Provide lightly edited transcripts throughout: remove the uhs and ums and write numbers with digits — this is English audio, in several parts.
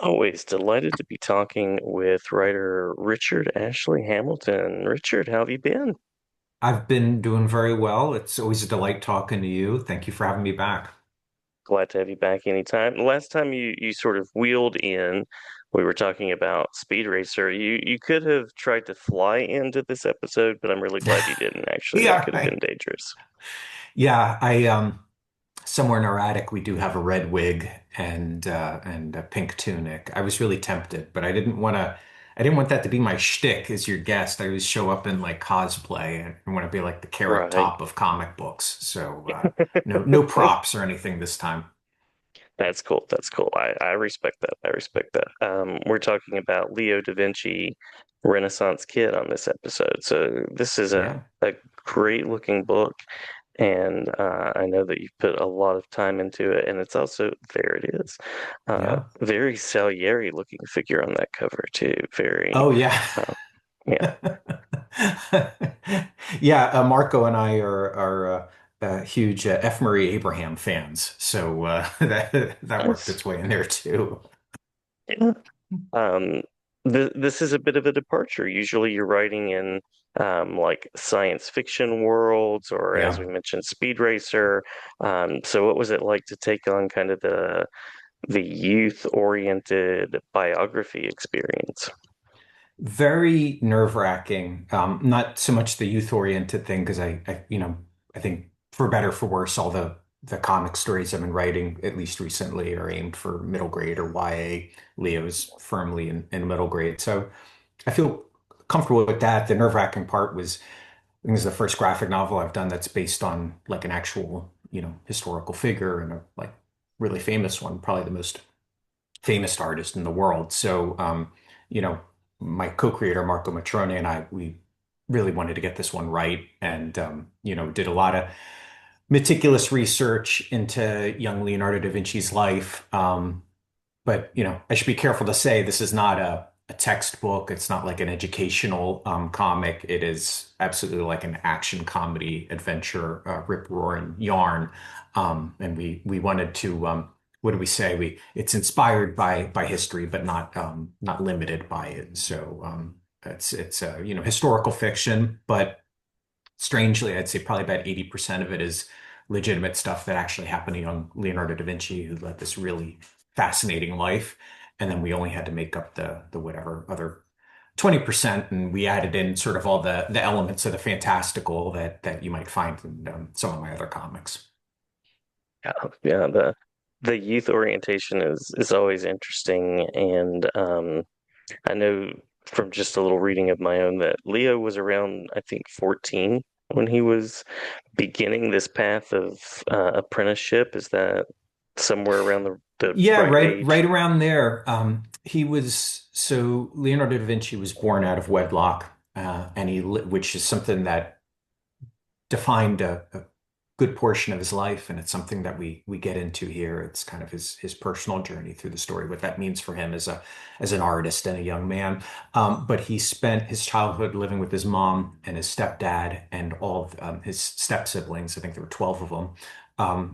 Always delighted to be talking with writer Richard Ashley Hamilton. Richard, how have you been? I've been doing very well. It's always a delight talking to you. Thank you for having me back. Glad to have you back anytime. The last time you sort of wheeled in, we were talking about Speed Racer. You could have tried to fly into this episode, but I'm really glad you didn't actually. That Yeah, could have been dangerous. I somewhere in our attic we do have a red wig and a pink tunic. I was really tempted, but I didn't want that to be my shtick as your guest. I always show up in like cosplay and want to be like the carrot Right. top of comic books. So no props or anything this time. That's cool. That's cool. I respect that. I respect that. We're talking about Leo da Vinci, Renaissance Kid on this episode. So this is Yeah, a great looking book, and I know that you've put a lot of time into it. And it's also there it is, yeah. very Salieri looking figure on that cover too. Very, Oh yeah. uh, yeah, Yeah, Marco and I are huge F. Murray Abraham fans, so that worked nice. its way in there too. Yeah. Um, this is a bit of a departure. Usually you're writing in like science fiction worlds or as we Yeah, mentioned, Speed Racer. So what was it like to take on kind of the youth-oriented biography experience? very nerve-wracking. Not so much the youth-oriented thing because I think for better for worse, all the comic stories I've been writing, at least recently, are aimed for middle grade or YA. Leo's firmly in middle grade, so I feel comfortable with that. The nerve-wracking part was I think it's the first graphic novel I've done that's based on like an actual, historical figure and a like really famous one, probably the most famous artist in the world. So, you know, my co-creator Marco Matrone and I, we really wanted to get this one right, and did a lot of meticulous research into young Leonardo da Vinci's life. But I should be careful to say this is not a textbook. It's not like an educational comic. It is absolutely like an action comedy adventure, rip roaring yarn. And we wanted to what do we say? We It's inspired by history, but not limited by it. So it's historical fiction, but strangely, I'd say probably about 80% of it is legitimate stuff that actually happened to young Leonardo da Vinci, who led this really fascinating life. And then we only had to make up the whatever other 20%, and we added in sort of all the elements of the fantastical that you might find in some of my other comics. Yeah, yeah, the youth orientation is always interesting, and I know from just a little reading of my own that Leo was around, I think, 14 when he was beginning this path of apprenticeship. Is that somewhere around the Yeah, right right age? around there. So Leonardo da Vinci was born out of wedlock, which is something that defined a good portion of his life, and it's something that we get into here. It's kind of his personal journey through the story, what that means for him as an artist and a young man. But he spent his childhood living with his mom and his stepdad and all of his step siblings. I think there were 12 of them.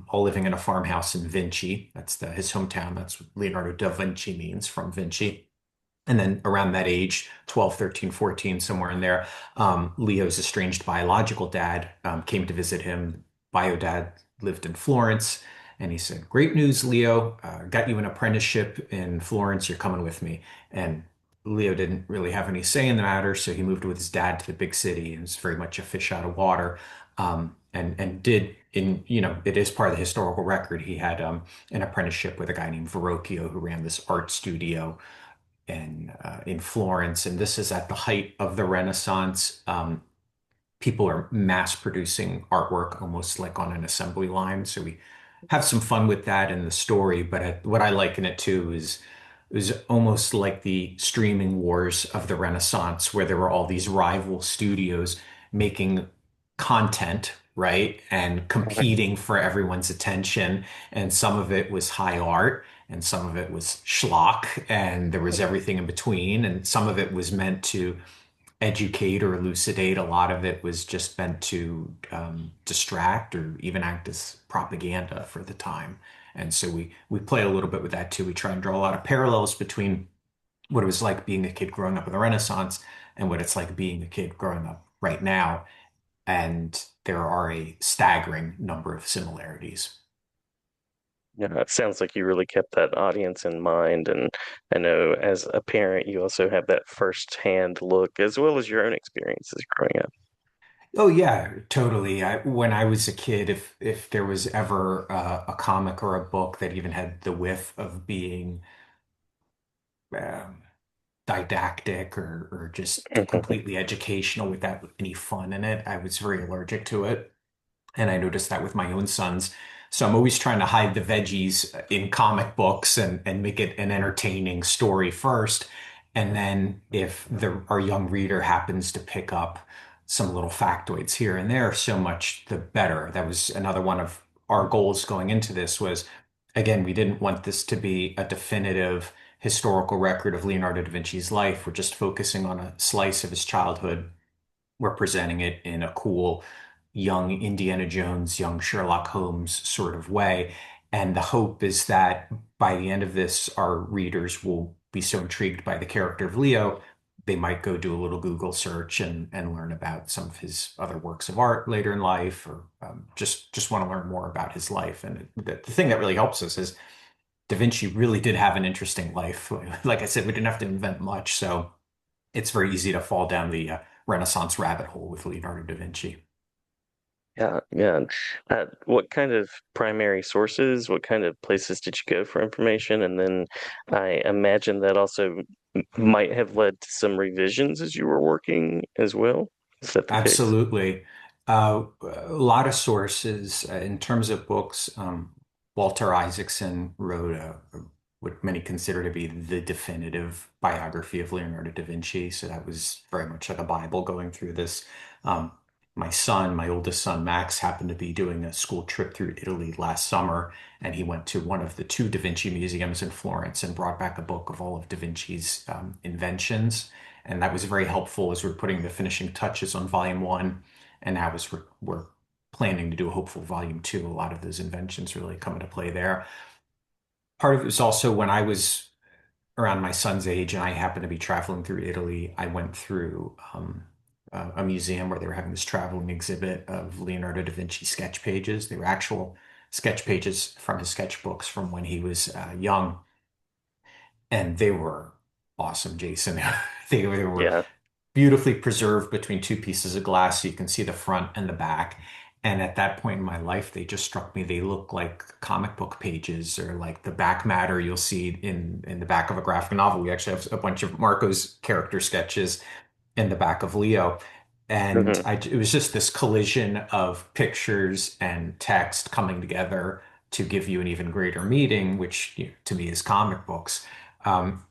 All living in a farmhouse in Vinci. That's his hometown. That's what Leonardo da Vinci means, from Vinci. And then around that age, 12, 13, 14, somewhere in there, Leo's estranged biological dad came to visit him. Bio dad lived in Florence. And he said, "Great news, Leo. Got you an apprenticeship in Florence. You're coming with me." And Leo didn't really have any say in the matter. So he moved with his dad to the big city and was very much a fish out of water. And did it is part of the historical record. He had an apprenticeship with a guy named Verrocchio who ran this art studio in Florence, and this is at the height of the Renaissance. People are mass producing artwork almost like on an assembly line, so we have some fun with that in the story. But what I liken it to is it was almost like the streaming wars of the Renaissance, where there were all these rival studios making content, right? And competing for everyone's attention. And some of it was high art, and some of it was schlock, and there was everything in between. And some of it was meant to educate or elucidate. A lot of it was just meant to distract or even act as propaganda for the time. And so we play a little bit with that too. We try and draw a lot of parallels between what it was like being a kid growing up in the Renaissance and what it's like being a kid growing up right now. And there are a staggering number of similarities. Yeah, it sounds like you really kept that audience in mind, and I know as a parent, you also have that first-hand look as well as your own experiences growing up. Oh yeah, totally. When I was a kid, if there was ever a comic or a book that even had the whiff of being um, didactic or just completely educational without any fun in it, I was very allergic to it. And I noticed that with my own sons. So I'm always trying to hide the veggies in comic books and make it an entertaining story first. And then if our young reader happens to pick up some little factoids here and there, so much the better. That was another one of our goals going into this was, again, we didn't want this to be a definitive historical record of Leonardo da Vinci's life. We're just focusing on a slice of his childhood. We're presenting it in a cool young Indiana Jones, young Sherlock Holmes sort of way. And the hope is that by the end of this, our readers will be so intrigued by the character of Leo, they might go do a little Google search and learn about some of his other works of art later in life, or just want to learn more about his life. And the thing that really helps us is Da Vinci really did have an interesting life. Like I said, we didn't have to invent much, so it's very easy to fall down the Renaissance rabbit hole with Leonardo da Vinci. Yeah, yeah. What kind of primary sources, what kind of places did you go for information? And then I imagine that also might have led to some revisions as you were working as well. Is that the case? Absolutely. A lot of sources in terms of books. Walter Isaacson wrote what many consider to be the definitive biography of Leonardo da Vinci. So that was very much like a Bible going through this. Um, my oldest son, Max, happened to be doing a school trip through Italy last summer, and he went to one of the two Da Vinci museums in Florence and brought back a book of all of Da Vinci's inventions. And that was very helpful as we're putting the finishing touches on volume one. And now as we're planning to do a hopeful volume two, a lot of those inventions really come into play there. Part of it was also when I was around my son's age and I happened to be traveling through Italy, I went through a museum where they were having this traveling exhibit of Leonardo da Vinci sketch pages. They were actual sketch pages from his sketchbooks from when he was young, and they were awesome, Jason. They were Yeah. beautifully preserved between two pieces of glass so you can see the front and the back. And at that point in my life, they just struck me. They look like comic book pages or like the back matter you'll see in the back of a graphic novel. We actually have a bunch of Marco's character sketches in the back of Leo. And Hmm. it was just this collision of pictures and text coming together to give you an even greater meaning, which to me is comic books.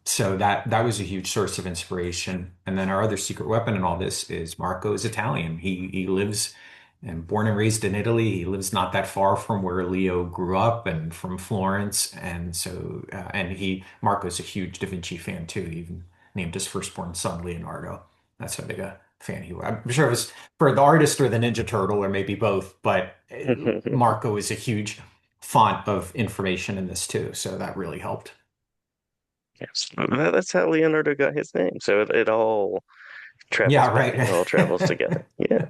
So that was a huge source of inspiration. And then our other secret weapon in all this is Marco is Italian. He lives and born and raised in Italy. He lives not that far from where Leo grew up and from Florence. And so and he Marco's a huge Da Vinci fan too. He even named his firstborn son Leonardo. That's how big a fan he was. I'm sure it was for the artist or the Ninja Turtle or maybe both, but Marco is a huge font of information in this too. So that really helped. Yes. That's how Leonardo got his name. So it all travels Yeah, back. It right. all travels together. Yeah.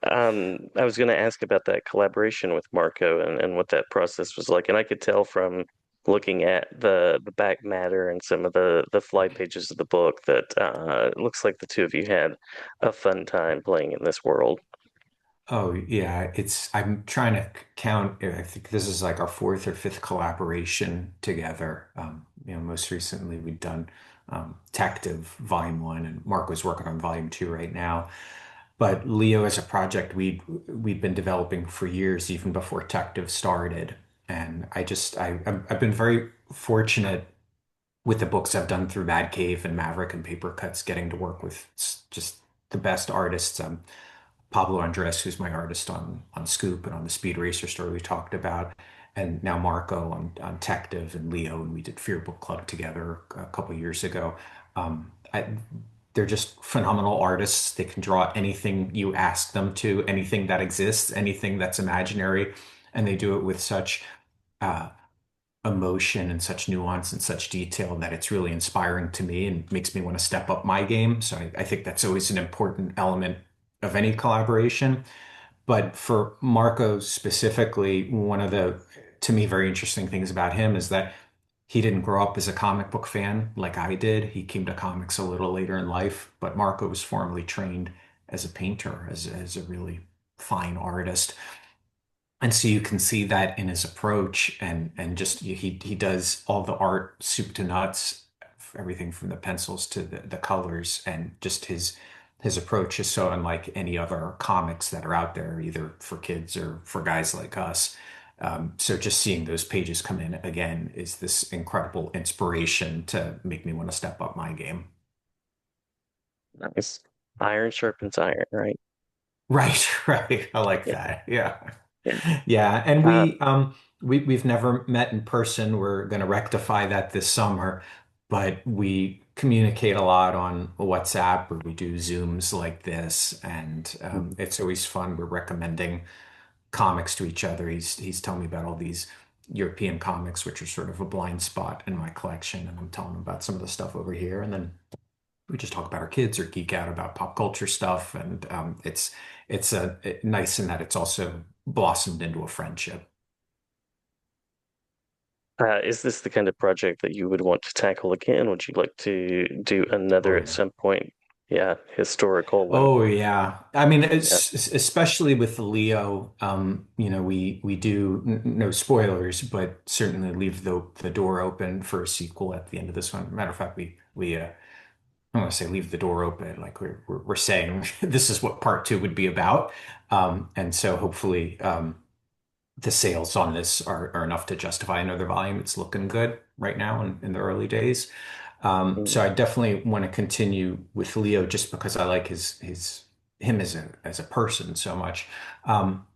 I was going to ask about that collaboration with Marco and what that process was like. And I could tell from looking at the back matter and some of the fly pages of the book that it looks like the two of you had a fun time playing in this world. Oh, yeah. I'm trying to count. I think this is like our fourth or fifth collaboration together. Most recently we've done Tactive Volume One, and Marco's working on Volume Two right now. But Leo as a project we'd been developing for years, even before Tactive started. And I've been very fortunate with the books I've done through Mad Cave and Maverick and Paper Cuts, getting to work with just the best artists. Pablo Andres, who's my artist on Scoop and on the Speed Racer story we talked about, and now Marco on Tective and Leo, and we did Fear Book Club together a couple years ago. Um, I, they're just phenomenal artists. They can draw anything you ask them to, anything that exists, anything that's imaginary, and they do it with such emotion and such nuance and such detail that it's really inspiring to me and makes me want to step up my game. So I think that's always an important element of any collaboration. But for Marco specifically, one of the, to me, very interesting things about him is that he didn't grow up as a comic book fan like I did. He came to comics a little later in life, but Marco was formally trained as a painter, as a really fine artist. And so you can see that in his approach and just he does all the art soup to nuts, everything from the pencils to the colors, and just his approach is so unlike any other comics that are out there, either for kids or for guys like us. So just seeing those pages come in again is this incredible inspiration to make me want to step up my game. Nice. Iron sharpens iron, right? Right, right. I like Yeah, that. Yeah. yeah. Yeah, and Uh, we've never met in person. We're going to rectify that this summer, but we communicate a lot on WhatsApp or we do Zooms like this, and it's always fun. We're recommending comics to each other. He's telling me about all these European comics, which are sort of a blind spot in my collection, and I'm telling him about some of the stuff over here, and then we just talk about our kids or geek out about pop culture stuff, and it's nice in that it's also blossomed into a friendship. is this the kind of project that you would want to tackle again? Would you like to do another Oh at yeah. some point? Yeah, historical and Oh yeah. I mean, yeah. especially with Leo, we do no spoilers, but certainly leave the door open for a sequel at the end of this one. Matter of fact, we I don't want to say leave the door open, like we're saying this is what part two would be about. And so hopefully, the sales on this are enough to justify another volume. It's looking good right now in the early days. So Mm, I definitely want to continue with Leo just because I like his him as a person so much.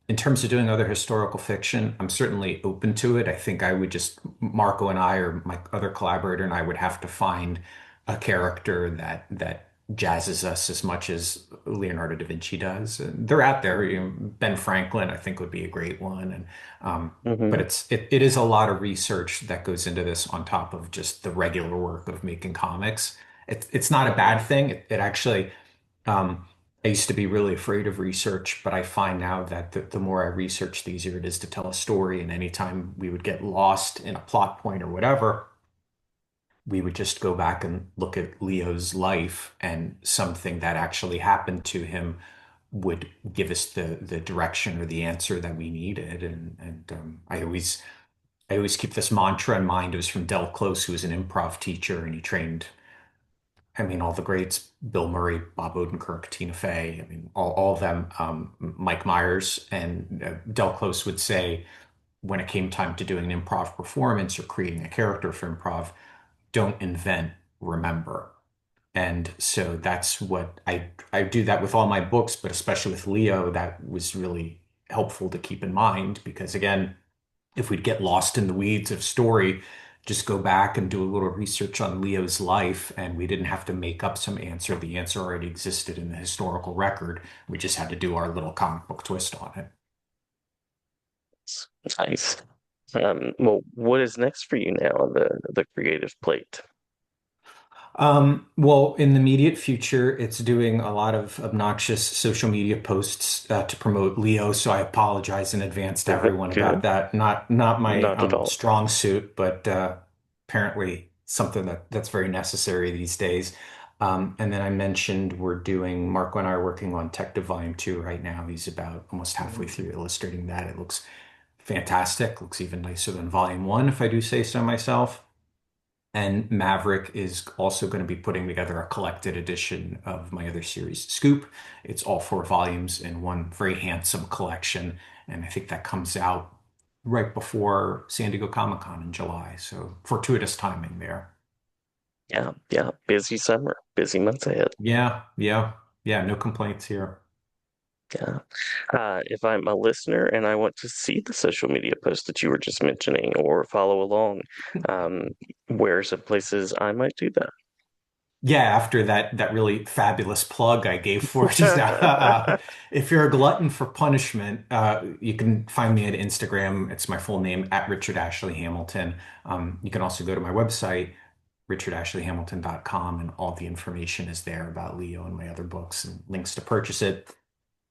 In terms of doing other historical fiction, I'm certainly open to it. I think I would just Marco and I or my other collaborator and I would have to find a character that jazzes us as much as Leonardo da Vinci does. And they're out there. Ben Franklin, I think, would be a great one. And but hmm it is a lot of research that goes into this on top of just the regular work of making comics. It's not a bad thing. It actually I used to be really afraid of research, but I find now that the more I research, the easier it is to tell a story. And anytime we would get lost in a plot point or whatever, we would just go back and look at Leo's life and something that actually happened to him would give us the direction or the answer that we needed. And I always keep this mantra in mind. It was from Del Close, who was an improv teacher, and he trained, I mean, all the greats, Bill Murray, Bob Odenkirk, Tina Fey, I mean, all of them, Mike Myers. And Del Close would say, when it came time to doing an improv performance or creating a character for improv, don't invent, remember. And so that's what I do that with all my books, but especially with Leo, that was really helpful to keep in mind because again, if we'd get lost in the weeds of story, just go back and do a little research on Leo's life, and we didn't have to make up some answer. The answer already existed in the historical record. We just had to do our little comic book twist on it. Nice. Well, what is next for you now on the creative plate? Well, in the immediate future, it's doing a lot of obnoxious social media posts to promote Leo. So I apologize in advance to everyone about Good. that. Not my Not at all. strong suit, but apparently something that's very necessary these days. And then I mentioned we're doing Marco and I are working on Detective Volume 2 right now. He's about almost halfway through illustrating that. It looks fantastic. Looks even nicer than Volume 1, if I do say so myself. And Maverick is also going to be putting together a collected edition of my other series, Scoop. It's all four volumes in one very handsome collection. And I think that comes out right before San Diego Comic-Con in July. So fortuitous timing there. Yeah, yeah. Busy summer, busy months ahead. Yeah, yeah, yeah. No complaints here. Yeah. If I'm a listener and I want to see the social media post that you were just mentioning or follow along, um, where are some places I might do that? Yeah, after that really fabulous plug I gave for it just now, if you're a glutton for punishment, you can find me at Instagram. It's my full name at Richard Ashley Hamilton. You can also go to my website, richardashleyhamilton.com, and all the information is there about Leo and my other books and links to purchase it.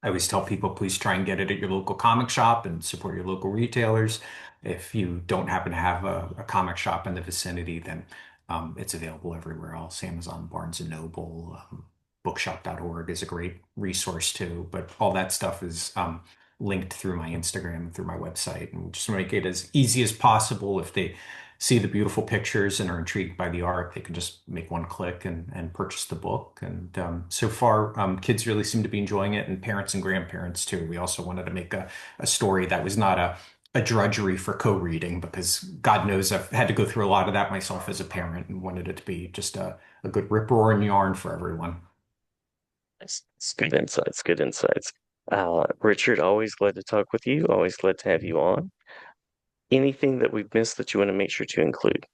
I always tell people, please try and get it at your local comic shop and support your local retailers. If you don't happen to have a comic shop in the vicinity, then it's available everywhere else. Amazon, Barnes and Noble, bookshop.org is a great resource too. But all that stuff is linked through my Instagram and through my website, and just make it as easy as possible. If they see the beautiful pictures and are intrigued by the art, they can just make one click and purchase the book. And so far, kids really seem to be enjoying it, and parents and grandparents too. We also wanted to make a story that was not a drudgery for co-reading, because God knows I've had to go through a lot of that myself as a parent, and wanted it to be just a good rip-roaring yarn for everyone. It's good insights, good insights. Richard, always glad to talk with you. Always glad to have you on. Anything that we've missed that you want to make sure to include?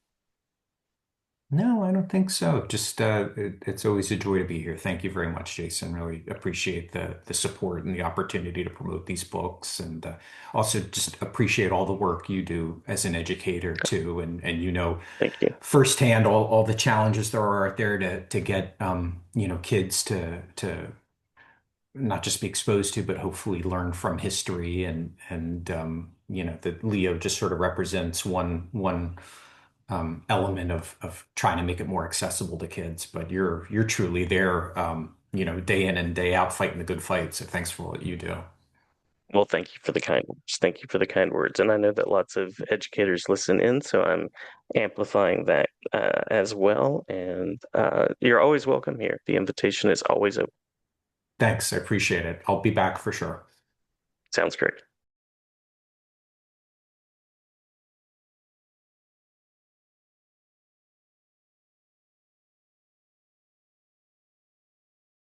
No, I don't think so. Just it's always a joy to be here. Thank you very much, Jason. Really appreciate the support and the opportunity to promote these books, and also just appreciate all the work you do as an educator too. And Thank you. firsthand all the challenges there are out there to get kids to not just be exposed to, but hopefully learn from history. And that Leo just sort of represents one element of trying to make it more accessible to kids. But you're truly there, day in and day out fighting the good fight. So thanks for what you do. Well, thank you for the kind words. Thank you for the kind words. And I know that lots of educators listen in, so I'm amplifying that as well. And you're always welcome here. The invitation is always open. Thanks, I appreciate it. I'll be back for sure. Sounds great.